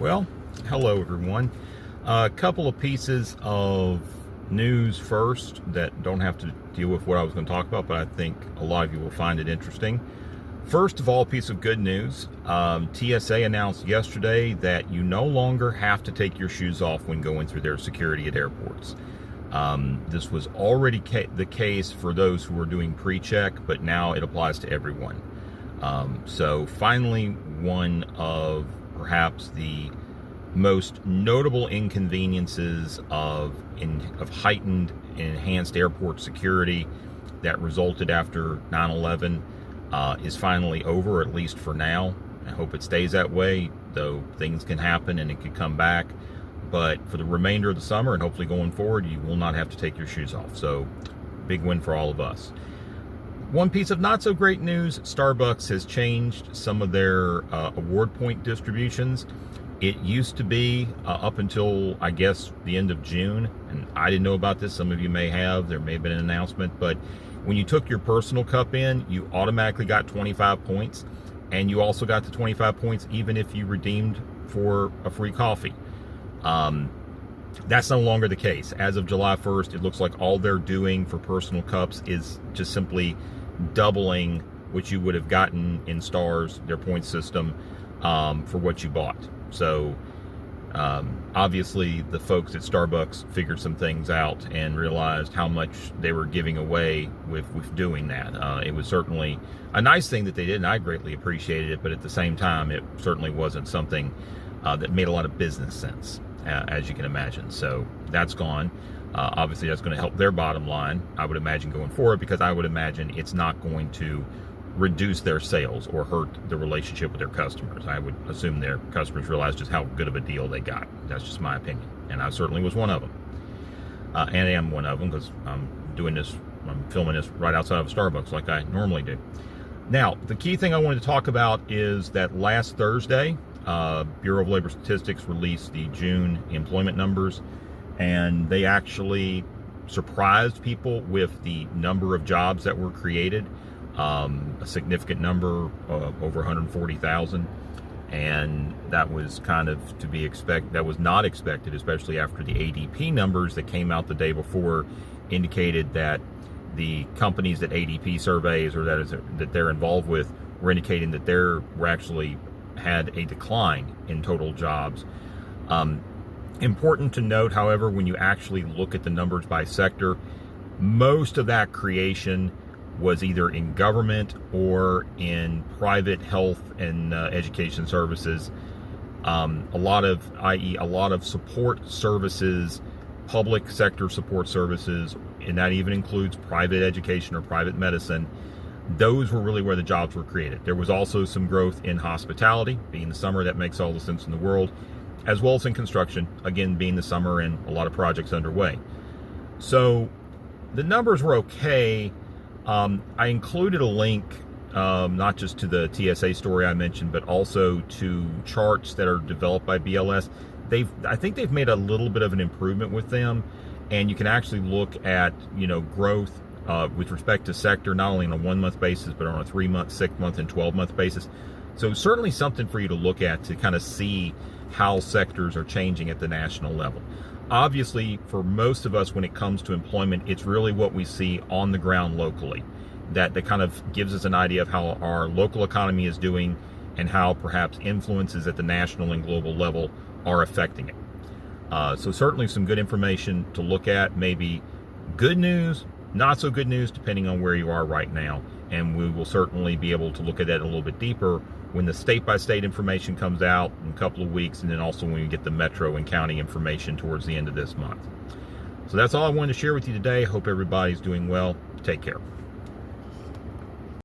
Well, hello everyone. A couple of pieces of news first that don't have to deal with what I was going to talk about, but I think a lot of you will find it interesting. First of all, a piece of good news. TSA announced yesterday that you no longer have to take your shoes off when going through their security at airports. This was already the case for those who were doing pre-check, but now it applies to everyone. So finally, one of perhaps the most notable inconveniences of heightened and enhanced airport security that resulted after 9/11 is finally over, at least for now. I hope it stays that way, though things can happen and it could come back. But for the remainder of the summer and hopefully going forward, you will not have to take your shoes off. So big win for all of us. One piece of not so great news, Starbucks has changed some of their award point distributions. It used to be up until, I guess, the end of June, and I didn't know about this. Some of you may have. There may have been an announcement, but when you took your personal cup in, you automatically got 25 points, and you also got the 25 points even if you redeemed for a free coffee. That's no longer the case. As of July 1st, it looks like all they're doing for personal cups is just simply doubling what you would have gotten in stars, their point system, for what you bought. So obviously the folks at Starbucks figured some things out and realized how much they were giving away with doing that. It was certainly a nice thing that they did, and I greatly appreciated it, but at the same time, it certainly wasn't something that made a lot of business sense, as you can imagine. So that's gone. Obviously, that's going to help their bottom line, I would imagine, going forward, because I would imagine it's not going to reduce their sales or hurt the relationship with their customers. I would assume their customers realize just how good of a deal they got. That's just my opinion, and I certainly was one of them. And I am one of them because I'm filming this right outside of a Starbucks like I normally do. Now, the key thing I wanted to talk about is that last Thursday, Bureau of Labor Statistics released the June employment numbers, and they actually surprised people with the number of jobs that were created, a significant number, over 140,000, and that was kind of to be expected. That was not expected, especially after the ADP numbers that came out the day before indicated that the companies that ADP surveys or that they're involved with were indicating that were actually had a decline in total jobs. Important to note, however, when you actually look at the numbers by sector, most of that creation was either in government or in private health and education services. A lot of support services, public sector support services, and that even includes private education or private medicine. Those were really where the jobs were created. There was also some growth in hospitality, being the summer, that makes all the sense in the world, as well as in construction, again, being the summer and a lot of projects underway. So the numbers were okay. I included a link, not just to the TSA story I mentioned, but also to charts that are developed by BLS. I think they've made a little bit of an improvement with them, and you can actually look at, growth with respect to sector, not only on a 1-month basis, but on a 3-month, 6-month, and 12-month basis. So certainly something for you to look at to kind of see how sectors are changing at the national level. Obviously, for most of us, when it comes to employment, it's really what we see on the ground locally that kind of gives us an idea of how our local economy is doing and how perhaps influences at the national and global level are affecting it. So certainly some good information to look at, maybe good news, not so good news, depending on where you are right now. And we will certainly be able to look at that a little bit deeper when the state-by-state information comes out in a couple of weeks, and then also when we get the metro and county information towards the end of this month. So that's all I wanted to share with you today. Hope everybody's doing well. Take care.